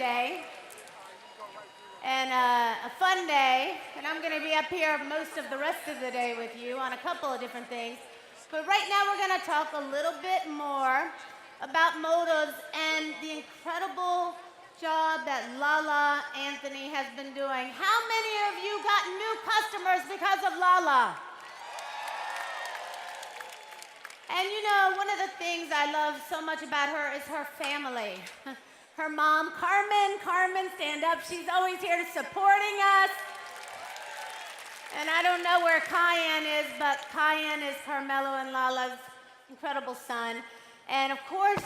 today, and a fun day, and I'm going to be up here most of the rest of the day with you on a couple of different things. But right now we're going to talk a little bit more about motives and the incredible job that Lala Anthony has been doing. How many of you got new customers because of Lala? And you know, one of the things I love so much about her is her family. Her mom, Carmen, stand up. She's always here supporting us. And I don't know where Cayenne is, but Cayenne is Carmelo and Lala's incredible son. And of course,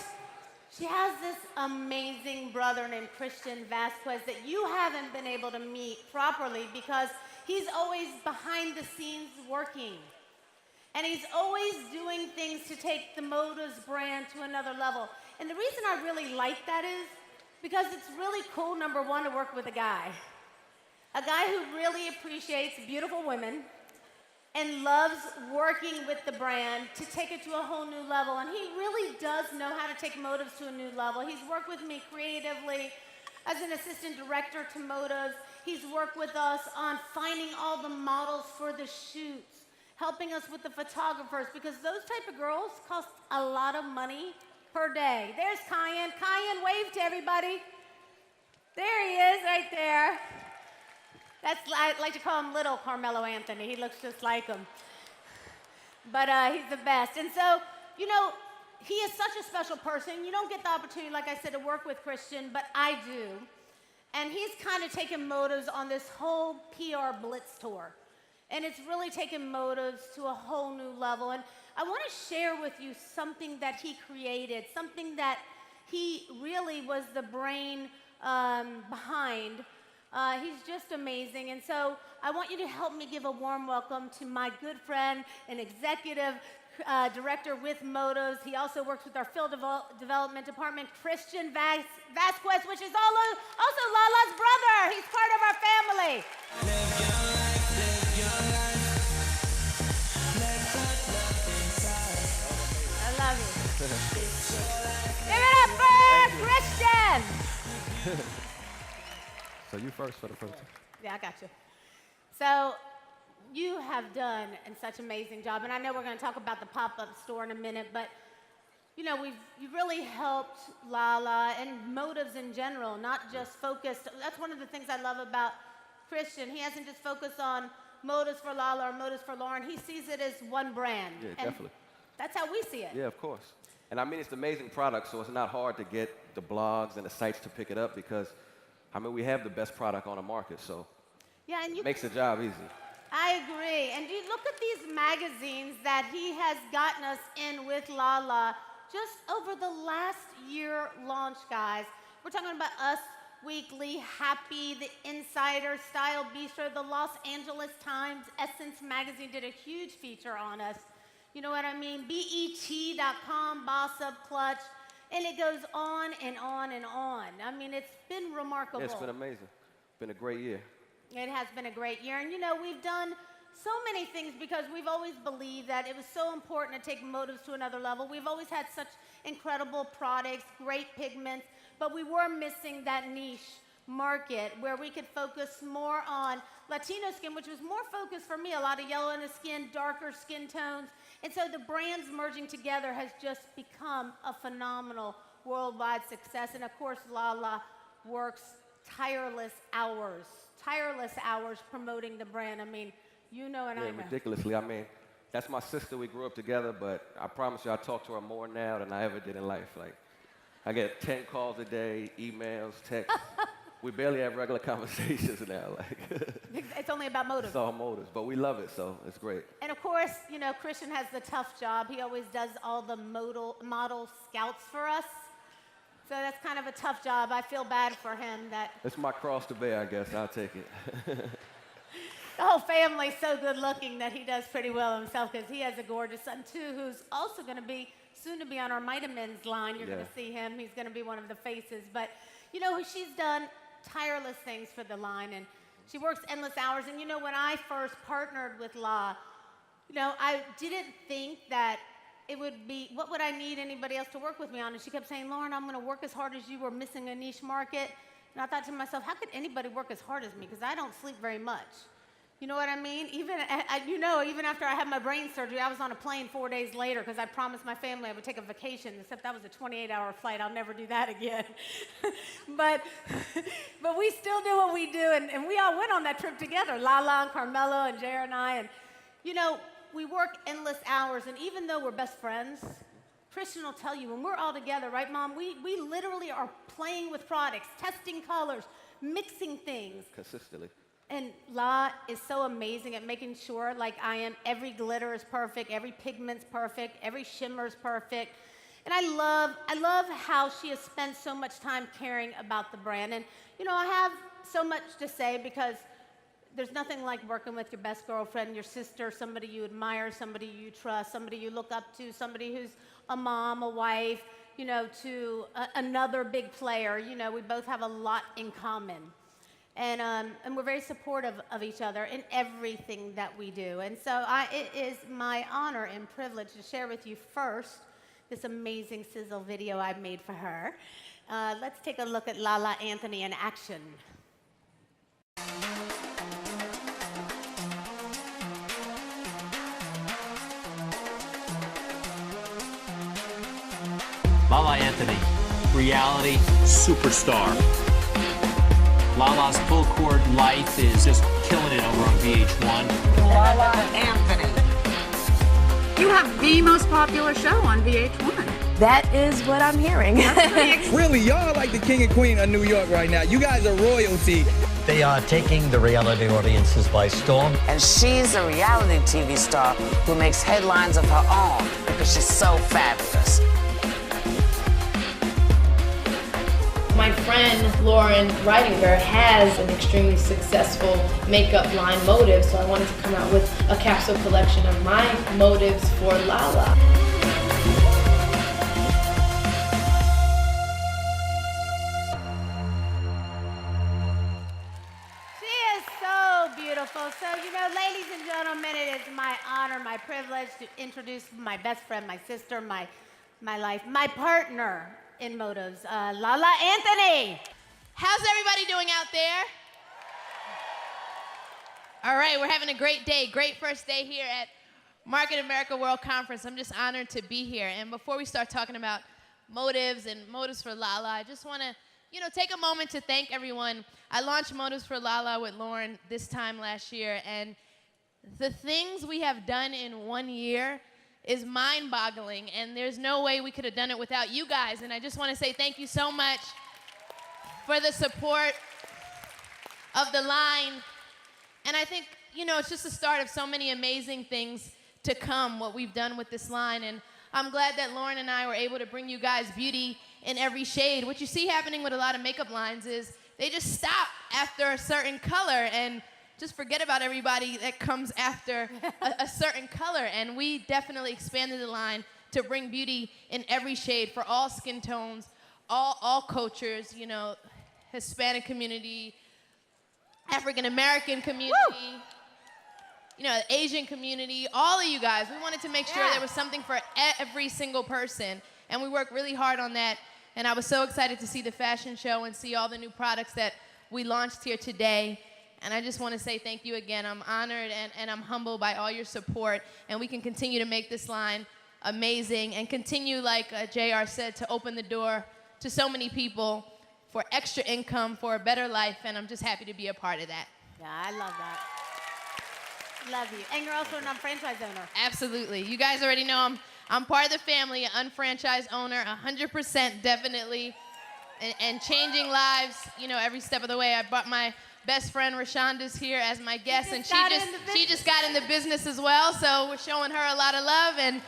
she has this amazing brother named Christian Vazquez that you haven't been able to meet properly because he's always behind the scenes working. And he's always doing things to take the Motives brand to another level. And the reason I really like that is because it's really cool, number one, to work with a guy who really appreciates beautiful women and loves working with the brand to take it to a whole new level. And he really does know how to take Motives to a new level. He's worked with me creatively as an assistant director to Motives. He's worked with us on finding all the models for the shoots, helping us with the photographers, because those type of girls cost a lot of money per day. There's Cayenne. Cayenne, wave to everybody. There he is, right there. I like to call him little Carmelo Anthony. He looks just like him. But he's the best. And so, you know, he is such a special person. You don't get the opportunity, like I said, to work with Christian, but I do. And he's kind of taken Motives on this whole PR Blitz tour. And it's really taken Motives to a whole new level. And I want to share with you something that he created, something that he really was the brain behind. He's just amazing. And so I want you to help me give a warm welcome to my good friend and executive director with Motives. He also works with our field development department, Christian Vazquez, which is also Lala's brother. He's part of our family. I love you. Give it up for Christian. So you first for the first time. Yeah, I got you. So you have done such an amazing job, and I know we're going to talk about the pop-up store in a minute, but you know, you've really helped Lala and Motives in general, not just focused. That's one of the things I love about Christian. He hasn't just focused on Motives for Lala or Motives for Loren. He sees it as one brand. Yeah, and definitely. That's how we see it. Yeah, of course. And I mean, it's an amazing product, so it's not hard to get the blogs and the sites to pick it up because, I mean, we have the best product on the market, so yeah, and it makes the job easy. I agree. And you look at these magazines that he has gotten us in with Lala just over the last year launch, guys. We're talking about Us Weekly, Happy, The Insider, Style Bistro, the Los Angeles Times, Essence Magazine did a huge feature on us. You know what I mean? BET.com, Boss Up Clutch, and it goes on and on and on. I mean, it's been remarkable. Yeah, it's been amazing. It's been a great year. It has been a great year. And you know, we've done so many things because we've always believed that it was so important to take Motives to another level. We've always had such incredible products, great pigments, but we were missing that niche market where we could focus more on Latino skin, which was more focused for me, a lot of yellow in the skin, darker skin tones. And so the brands merging together has just become a phenomenal worldwide success. And of course, Lala works tireless hours promoting the brand. I mean, you know and I know. Ridiculously. I mean, that's my sister. We grew up together, but I promise you I talk to her more now than I ever did in life. Like, I get 10 calls a day, emails, texts. We barely have regular conversations now. Like, it's only about Motives. It's all Motives, but we love it, so it's great. And of course, you know, Christian has the tough job. He always does all the model scouts for us. So that's kind of a tough job. I feel bad for him that... It's my cross to bear, I guess. I'll take it. The whole family's so good looking that he does pretty well himself because he has a gorgeous son, too, who's also going to be soon to be on our vitamins line. You're going to see him. He's going to be one of the faces. But, you know, she's done tireless things for the line, and she works endless hours. And, you know, when I first partnered with La, you know, I didn't think that it would be, what would I need anybody else to work with me on? And she kept saying, Loren, I'm going to work as hard as you. We're missing a niche market. And I thought to myself, how could anybody work as hard as me? Because I don't sleep very much. You know what I mean? Even after I had my brain surgery, I was on a plane 4 days later because I promised my family I would take a vacation, except that was a 28-hour flight. I'll never do that again. but we still do what we do, and we all went on that trip together, Lala and Carmelo and Jared and I. And, we work endless hours, and even though we're best friends, Christian will tell you, when we're all together, right, Mom, we literally are playing with products, testing colors, mixing things. Consistently. And La is so amazing at making sure, like I am, every glitter is perfect, every pigment's perfect, every shimmer's perfect. And I love how she has spent so much time caring about the brand. And, I have so much to say because there's nothing like working with your best girlfriend, your sister, somebody you admire, somebody you trust, somebody you look up to, somebody who's a mom, a wife, to another big player. We both have a lot in common. And we're very supportive of each other in everything that we do. And so it is my honor and privilege to share with you first this amazing sizzle video I made for her. Let's take a look at Lala Anthony in action. Lala Anthony, reality superstar. Lala's full court life is just killing it over on VH1. Lala Anthony. You have the most popular show on VH1. That is what I'm hearing. Really, y'all are like the king and queen of New York right now. You guys are royalty. They are taking the reality audiences by storm. And she's a reality TV star who makes headlines of her own because she's so fabulous. My friend Loren Ridinger has an extremely successful makeup line, Motives, so I wanted to come out with a capsule collection of my motives for Lala. She is so beautiful. So, ladies and gentlemen, it is my honor, my privilege to introduce my best friend, my sister, my life, my partner in motives, Lala Anthony. How's everybody doing out there? All right, we're having a great day, great first day here at Market America World Conference. I'm just honored to be here. And before we start talking about motives and motives for Lala, I just want to, take a moment to thank everyone. I launched Motives for Lala with Loren this time last year, and the things we have done in 1 year is mind-boggling, and there's no way we could have done it without you guys. And I just want to say thank you so much for the support of the line. And I think, it's just the start of so many amazing things to come, what we've done with this line. And I'm glad that Loren and I were able to bring you guys beauty in every shade. What you see happening with a lot of makeup lines is they just stop after a certain color and just forget about everybody that comes after a certain color. And we definitely expanded the line to bring beauty in every shade for all skin tones, all cultures, Hispanic community, African American community, Asian community, all of you guys. We wanted to make sure there was something for every single person. And we worked really hard on that. And I was so excited to see the fashion show and see all the new products that we launched here today. And I just want to say thank you again. I'm honored and I'm humbled by all your support. And we can continue to make this line amazing and continue, like JR said, to open the door to so many people for extra income, for a better life. And I'm just happy to be a part of that. Yeah, I love that. Love you. And you're also an unfranchised owner. Absolutely. You guys already know I'm part of the family, an unfranchised owner, 100% definitely. And changing lives, every step of the way. I brought my best friend Rashonda's here as my guest, and she just got in the business as well, so we're showing her a lot of love, and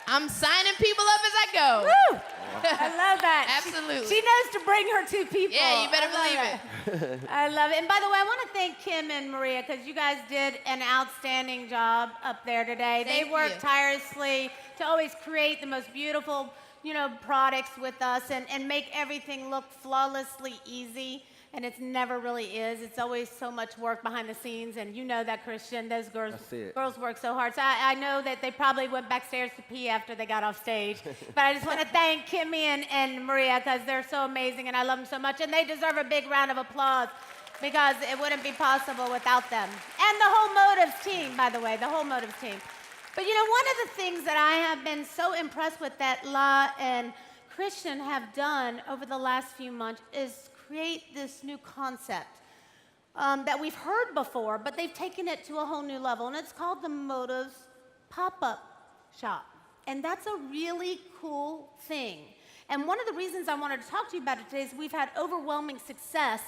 I'm signing people up as I go. Woo! I love that. Absolutely. She knows to bring her two people. Yeah, you better believe it. I love it. And by the way, I want to thank Kim and Maria because you guys did an outstanding job up there today. They worked tirelessly to always create the most beautiful products with us and make everything look flawlessly easy. And it never really is. It's always so much work behind the scenes, and you know that, Christian. Those girls work so hard. So I know that they probably went backstairs to pee after they got off stage. But I just want to thank Kimmy and Maria, because they're so amazing, and I love them so much. And they deserve a big round of applause, because it wouldn't be possible without them. And the whole Motives team, by the way, the whole Motives team. But one of the things that I have been so impressed with that La and Christian have done over the last few months is create this new concept that we've heard before, but they've taken it to a whole new level, and it's called the Motives Pop-Up Shop. And that's a really cool thing. And one of the reasons I wanted to talk to you about it today is we've had overwhelming success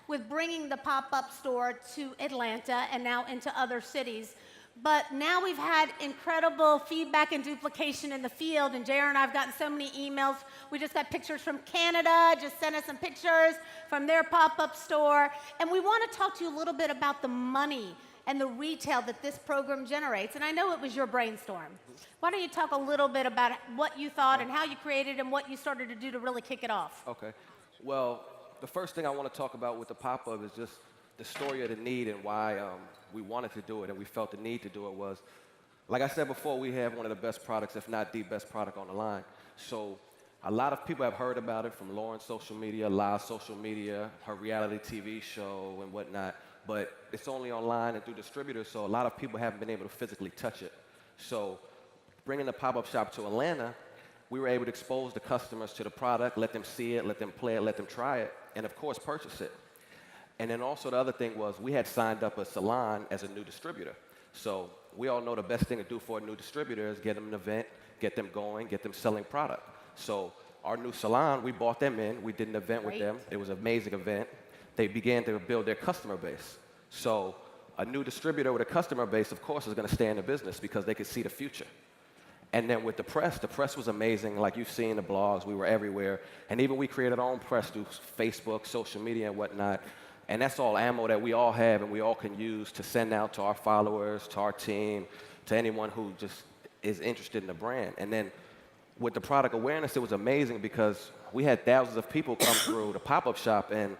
with bringing the pop-up store to Atlanta and now into other cities. But now we've had incredible feedback and duplication in the field, and JR and I have gotten so many emails. We just got pictures from Canada, just sent us some pictures from their pop-up store. And we want to talk to you a little bit about the money and the retail that this program generates. And I know it was your brainstorm. Why don't you talk a little bit about what you thought and how you created and what you started to do to really kick it off? Okay. Well, the first thing I want to talk about with the pop-up is just the story of the need and why we wanted to do it and we felt the need to do it was, like I said before, we have one of the best products, if not the best product on the line. So a lot of people have heard about it from Loren's social media, La's social media, her reality TV show and whatnot, but it's only online and through distributors, so a lot of people haven't been able to physically touch it. So bringing the pop-up shop to Atlanta, we were able to expose the customers to the product, let them see it, let them play it, let them try it, and of course purchase it. And then also the other thing was we had signed up a salon as a new distributor. So we all know the best thing to do for a new distributor is get them an event, get them going, get them selling product. So our new salon, we brought them in. We did an event with them. It was an amazing event. They began to build their customer base. So a new distributor with a customer base, of course, is going to stay in the business because they could see the future. And then with the press was amazing. Like you've seen the blogs, we were everywhere. And even we created our own press through Facebook, social media, and whatnot. And that's all ammo that we all have and we all can use to send out to our followers, to our team, to anyone who just is interested in the brand. And then with the product awareness, it was amazing because we had thousands of people come through the pop-up shop, and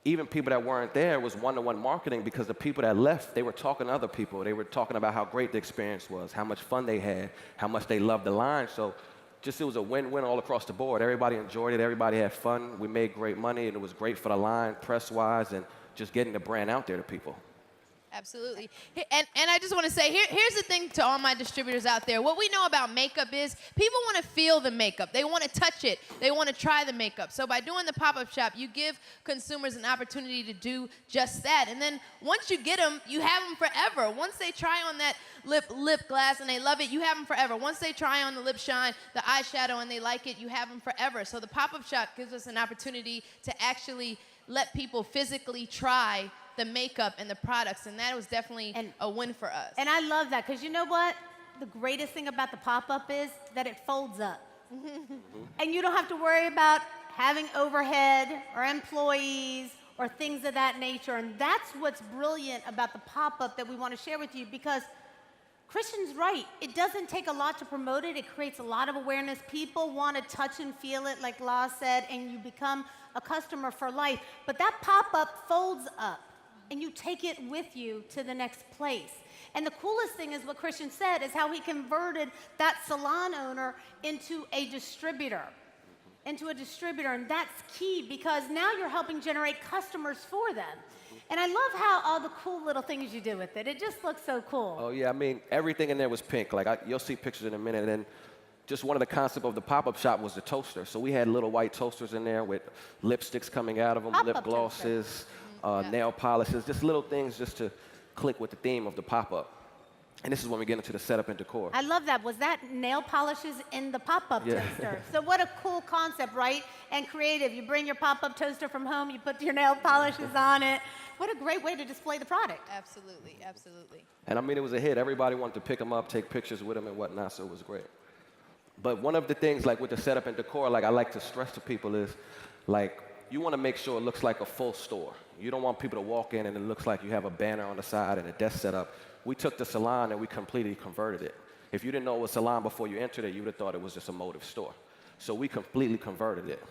even people that weren't there was one-to-one marketing because the people that left, they were talking to other people. They were talking about how great the experience was, how much fun they had, how much they loved the line. So just it was a win-win all across the board. Everybody enjoyed it. Everybody had fun. We made great money, and it was great for the line, press-wise, and just getting the brand out there to people. Absolutely. And I just want to say, here's the thing to all my distributors out there. What we know about makeup is people want to feel the makeup. They want to touch it. They want to try the makeup. So by doing the pop-up shop, you give consumers an opportunity to do just that. And then once you get them, you have them forever. Once they try on that lip glass and they love it, you have them forever. Once they try on the lip shine, the eyeshadow, and they like it, you have them forever. So the pop-up shop gives us an opportunity to actually let people physically try the makeup and the products, and that was definitely a win for us. And I love that, because you know what? The greatest thing about the pop-up is that it folds up. And you don't have to worry about having overhead or employees or things of that nature. And that's what's brilliant about the pop-up that we want to share with you, because Christian's right. It doesn't take a lot to promote it. It creates a lot of awareness. People want to touch and feel it, like La said, and you become a customer for life. But that pop-up folds up, and you take it with you to the next place. And the coolest thing is what Christian said, is how he converted that salon owner into a distributor. And that's key, because now you're helping generate customers for them. And I love how all the cool little things you do with it. It just looks so cool. Oh, yeah. I mean, everything in there was pink. Like, you'll see pictures in a minute. And just one of the concepts of the pop-up shop was the toaster. So we had little white toasters in there with lipsticks coming out of them, lip glosses, nail polishes, just little things just to click with the theme of the pop-up. And this is when we get into the setup and decor. I love that. Was that nail polishes in the pop-up toaster? So what a cool concept, right? And creative. You bring your pop-up toaster from home, you put your nail polishes on it. What a great way to display the product. Absolutely, absolutely. And I mean, it was a hit. Everybody wanted to pick them up, take pictures with them and whatnot, so it was great. But one of the things, like with the setup and decor, like I like to stress to people is, like, you want to make sure it looks like a full store. You don't want people to walk in and it looks like you have a banner on the side and a desk set up. We took the salon and we completely converted it. If you didn't know it was a salon before you entered it, you would have thought it was just a Motive store. So we completely converted it.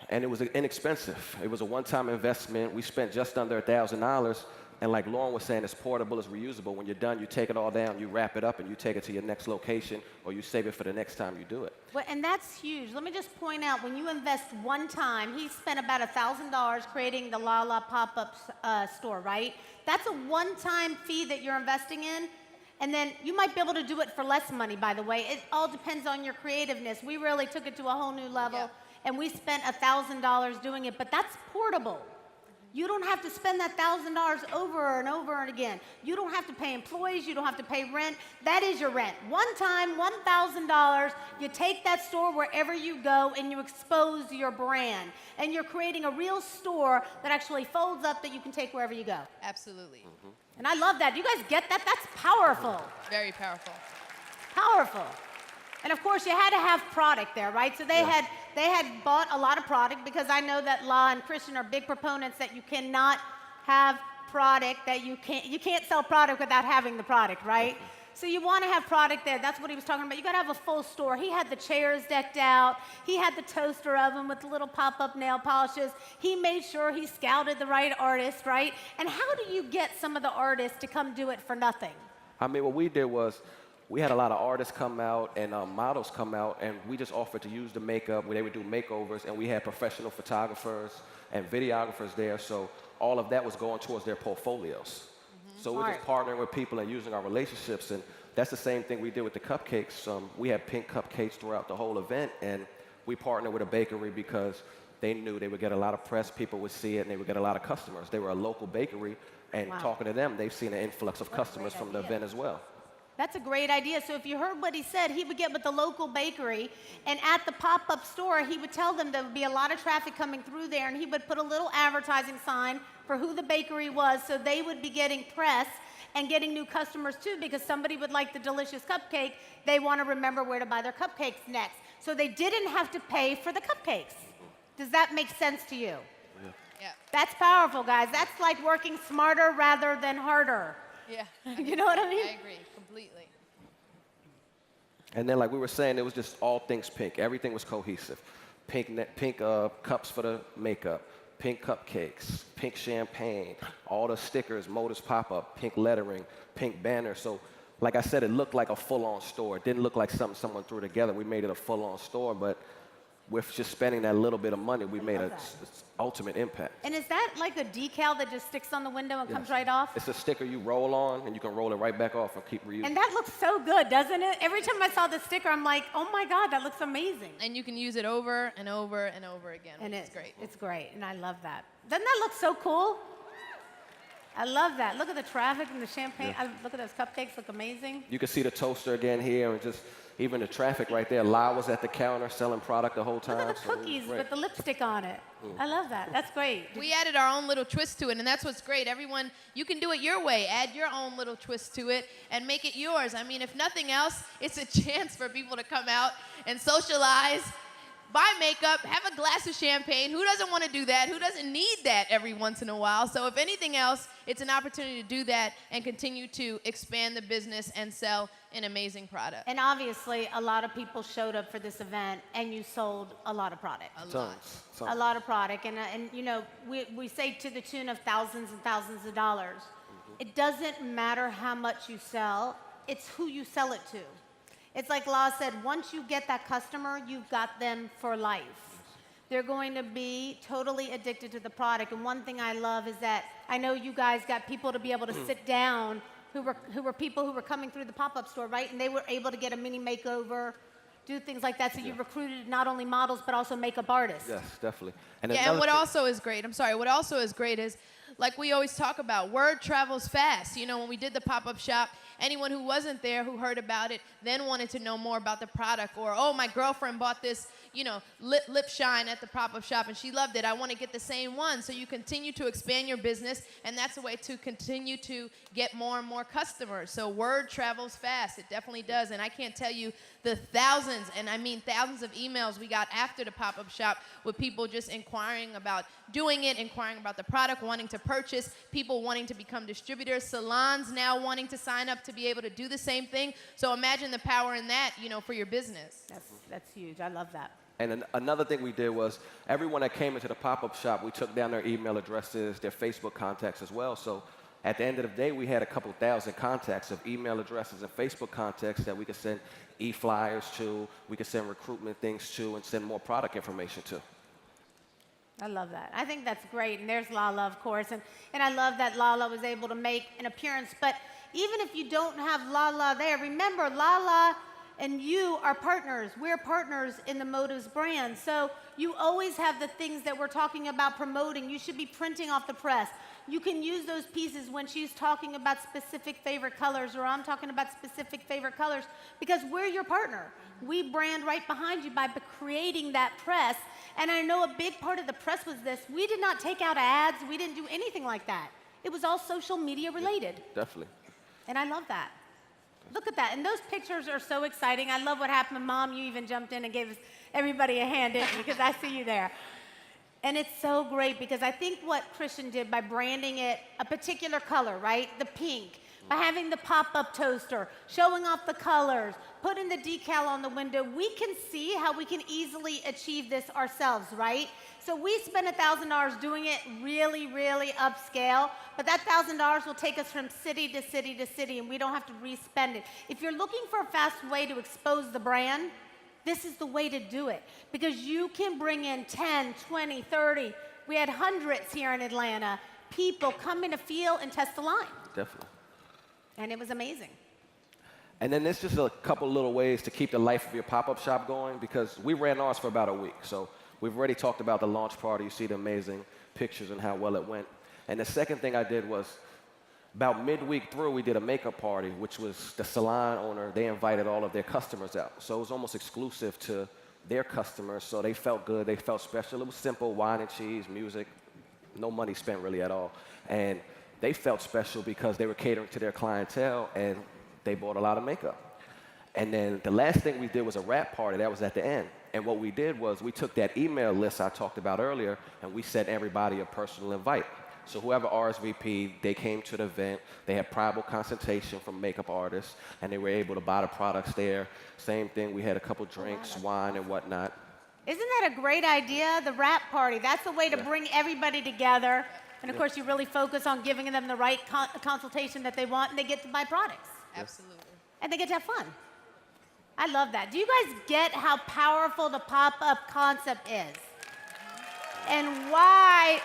And it was inexpensive. It was a one-time investment. We spent just under $1,000. And like Loren was saying, it's portable, it's reusable. When you're done, you take it all down, you wrap it up, and you take it to your next location, or you save it for the next time you do it. Well, and that's huge. Let me just point out, when you invest one time, he spent about $1,000 creating the Lala pop-up store, right? That's a one-time fee that you're investing in. And then you might be able to do it for less money, by the way. It all depends on your creativeness. We really took it to a whole new level, and we spent $1,000 doing it, but that's portable. You don't have to spend that $1,000 over and over and again. You don't have to pay employees. You don't have to pay rent. That is your rent. One time, $1,000. You take that store wherever you go and you expose your brand. And you're creating a real store that actually folds up that you can take wherever you go. Absolutely. And I love that. You guys get that? That's powerful. Very powerful. Powerful. And of course, you had to have product there, right? So they had bought a lot of product, because I know that La and Christian are big proponents that you cannot have product, that you can't sell product without having the product, right? So you want to have product there. That's what he was talking about. You got to have a full store. He had the chairs decked out. He had the toaster oven with the little pop-up nail polishes. He made sure he scouted the right artists, right? And how do you get some of the artists to come do it for nothing? I mean, what we did was, we had a lot of artists come out and models come out, and we just offered to use the makeup where they would do makeovers, and we had professional photographers and videographers there, so all of that was going towards their portfolios. So we're just partnering with people and using our relationships, and that's the same thing we did with the cupcakes. We had pink cupcakes throughout the whole event, and we partnered with a bakery because they knew they would get a lot of press, people would see it, and they would get a lot of customers. They were a local bakery, and talking to them, they've seen an influx of customers from the event as well. That's a great idea. So if you heard what he said, he would get with the local bakery, and at the pop-up store, he would tell them there would be a lot of traffic coming through there, and he would put a little advertising sign for who the bakery was, so they would be getting press and getting new customers too, because somebody would like the delicious cupcake. They want to remember where to buy their cupcakes next. So they didn't have to pay for the cupcakes. Does that make sense to you? Yeah. That's powerful, guys. That's like working smarter rather than harder. Yeah. You know what I mean? I agree completely. And then, like we were saying, it was just all things pink. Everything was cohesive. Pink cups for the makeup, pink cupcakes, pink champagne, all the stickers, Motors pop-up, pink lettering, pink banner. So, like I said, it looked like a full-on store. It didn't look like something someone threw together. We made it a full-on store, but with just spending that little bit of money, we made an ultimate impact. And is that like a decal that just sticks on the window and comes right off? It's a sticker you roll on, and you can roll it right back off and keep reusing. And that looks so good, doesn't it? Every time I saw the sticker, I'm like, oh my God, that looks amazing. And you can use it over and over and over again, And which is great. It's great, and I love that. Doesn't that look so cool? I love that. Look at the traffic and the champagne. Look at those cupcakes, look amazing. You can see the toaster again here, and just even the traffic right there. La was at the counter selling product the whole time. Look at the cookies with the lipstick on it. I love that. That's great. We added our own little twist to it, and that's what's great. Everyone, you can do it your way. Add your own little twist to it and make it yours. I mean, if nothing else, it's a chance for people to come out and socialize, buy makeup, have a glass of champagne. Who doesn't want to do that? Who doesn't need that every once in a while? So if anything else, it's an opportunity to do that and continue to expand the business and sell an amazing product. And obviously, a lot of people showed up for this event, and you sold a lot of product. A lot of product. And you know, we say to the tune of thousands and thousands of dollars. It doesn't matter how much you sell. It's who you sell it to. It's like La said, once you get that customer, you've got them for life. They're going to be totally addicted to the product. And one thing I love is that I know you guys got people to be able to sit down who were people who were coming through the pop-up store, right? And they were able to get a mini makeover, do things like that. So you recruited not only models, but also makeup artists. Yes, definitely. And what also is great, what also is great is, like we always talk about, word travels fast. You know, when we did the pop-up shop, anyone who wasn't there who heard about it then wanted to know more about the product, or, oh, my girlfriend bought this, you know, lip shine at the pop-up shop and she loved it. I want to get the same one. So you continue to expand your business, and that's a way to continue to get more and more customers. So word travels fast. It definitely does. And I can't tell you the thousands, and I mean thousands of emails we got after the pop-up shop with people just inquiring about doing it, inquiring about the product, wanting to purchase, people wanting to become distributors, salons now wanting to sign up to be able to do the same thing. So imagine the power in that, for your business. That's huge. I love that. And another thing we did was everyone that came into the pop-up shop, we took down their email addresses, their Facebook contacts as well. So at the end of the day, we had a couple thousand contacts of email addresses and Facebook contacts that we could send e-flyers to, we could send recruitment things to, and send more product information to. I love that. I think that's great. And there's Lala, of course. And I love that Lala was able to make an appearance. But even if you don't have Lala there, remember, Lala and you are partners. We're partners in the Motives brand. So you always have the things that we're talking about promoting. You should be printing off the press. You can use those pieces when she's talking about specific favorite colors, or I'm talking about specific favorite colors, because we're your partner. We brand right behind you by creating that press. And I know a big part of the press was this. We did not take out ads. We didn't do anything like that. It was all social media related. Definitely. And I love that. Look at that. And those pictures are so exciting. I love what happened. Mom, you even jumped in and gave everybody a hand, didn't you? Because I see you there. And it's so great because I think what Christian did by branding it a particular color, right? The pink, by having the pop-up toaster, showing off the colors, putting the decal on the window, we can see how we can easily achieve this ourselves, right? So we spent $1,000 doing it really, really upscale, but that $1,000 will take us from city to city to city, and we don't have to re-spend it. If you're looking for a fast way to expose the brand, this is the way to do it, because you can bring in 10, 20, 30. We had hundreds here in Atlanta, people coming to feel and test the line. Definitely. And it was amazing. And then there's just a couple little ways to keep the life of your pop-up shop going, because we ran ours for about a week. So we've already talked about the launch party. You see the amazing pictures and how well it went. And the second thing I did was, about midweek through, we did a makeup party, which was the salon owner. They invited all of their customers out. So it was almost exclusive to their customers, so they felt good. They felt special. It was simple, wine and cheese, music, no money spent really at all. And they felt special because they were catering to their clientele, and they bought a lot of makeup. And then the last thing we did was a wrap party. That was at the end. And what we did was we took that email list I talked about earlier, and we sent everybody a personal invite. So whoever RSVP'd, they came to the event. They had private consultation from makeup artists, and they were able to buy the products there. Same thing, we had a couple drinks, wine and whatnot. Isn't that a great idea, the wrap party? That's the way to bring everybody together. And of course, you really focus on giving them the right consultation that they want, and they get to buy products. Absolutely. And they get to have fun. I love that. Do you guys get how powerful the pop-up concept is? And why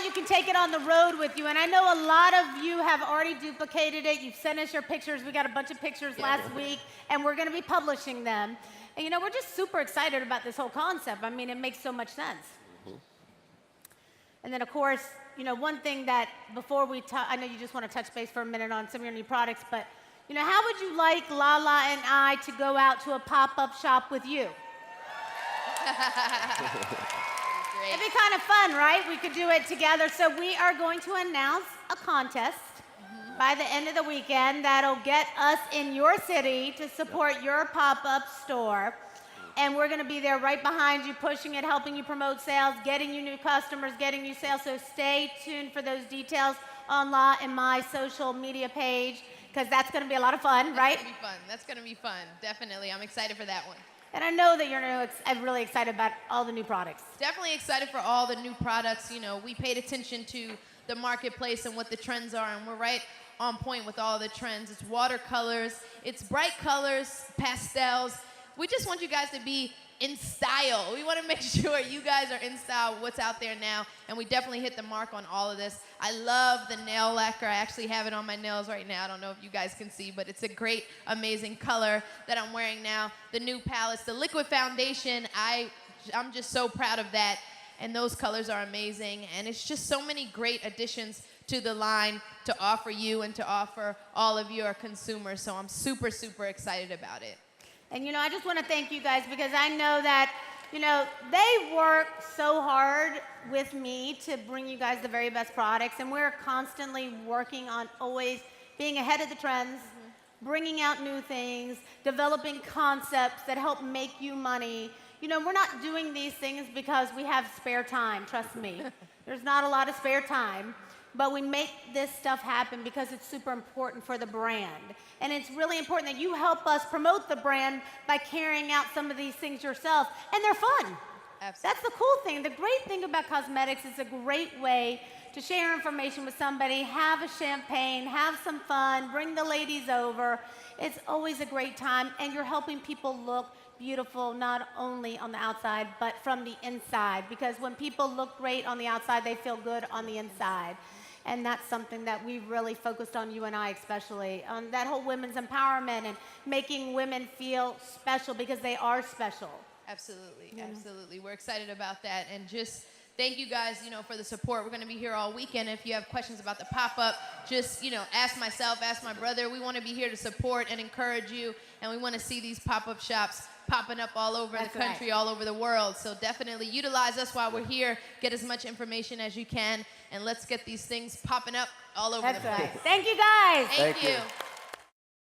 you can take it on the road with you. And I know a lot of you have already duplicated it. You've sent us your pictures. We got a bunch of pictures last week, and we're going to be publishing them. And we're just super excited about this whole concept. I mean, it makes so much sense. And then, of course, one thing that before we I know you just want to touch base for a minute on some of your new products, but how would you like Lala and I to go out to a pop-up shop with you? It'd be kind of fun, right? We could do it together. So we are going to announce a contest by the end of the weekend that'll get us in your city to support your pop-up store. And we're going to be there right behind you, pushing it, helping you promote sales, getting you new customers, getting you sales. So stay tuned for those details on La and my social media page, because that's going to be a lot of fun, right? That's going to be fun. That's going to be fun. Definitely. I'm excited for that one. And I know that you're really excited about all the new products. Definitely excited for all the new products. We paid attention to the marketplace and what the trends are, and we're right on point with all the trends. It's watercolors, it's bright colors, pastels. We just want you guys to be in style. We want to make sure you guys are in style with what's out there now, and we definitely hit the mark on all of this. I love the nail lacquer. I actually have it on my nails right now. I don't know if you guys can see, but it's a great, amazing color that I'm wearing now. The new palettes, the liquid foundation, I'm just so proud of that, and those colors are amazing, and it's just so many great additions to the line to offer you and to offer all of your consumers, so I'm super, super excited about it. And I just want to thank you guys, because I know that they work so hard with me to bring you guys the very best products, and we're constantly working on always being ahead of the trends, bringing out new things, developing concepts that help make you money. We're not doing these things because we have spare time, trust me. There's not a lot of spare time. But we make this stuff happen because it's super important for the brand. And it's really important that you help us promote the brand by carrying out some of these things yourself. And they're fun. Absolutely. That's the cool thing. The great thing about cosmetics is a great way to share information with somebody, have a champagne, have some fun, bring the ladies over. It's always a great time, and you're helping people look beautiful not only on the outside, but from the inside. Because when people look great on the outside, they feel good on the inside. And that's something that we've really focused on, you and I especially, on that whole women's empowerment and making women feel special because they are special. Absolutely, absolutely. We're excited about that, and just thank you guys, for the support. We're going to be here all weekend. If you have questions about the pop-up, just, ask myself, ask my brother. We want to be here to support and encourage you, and we want to see these pop-up shops popping up all over the country, all over the world. So definitely utilize us while we're here. Get as much information as you can, and let's get these things popping up all over the place. Thank you, guys. Thank you.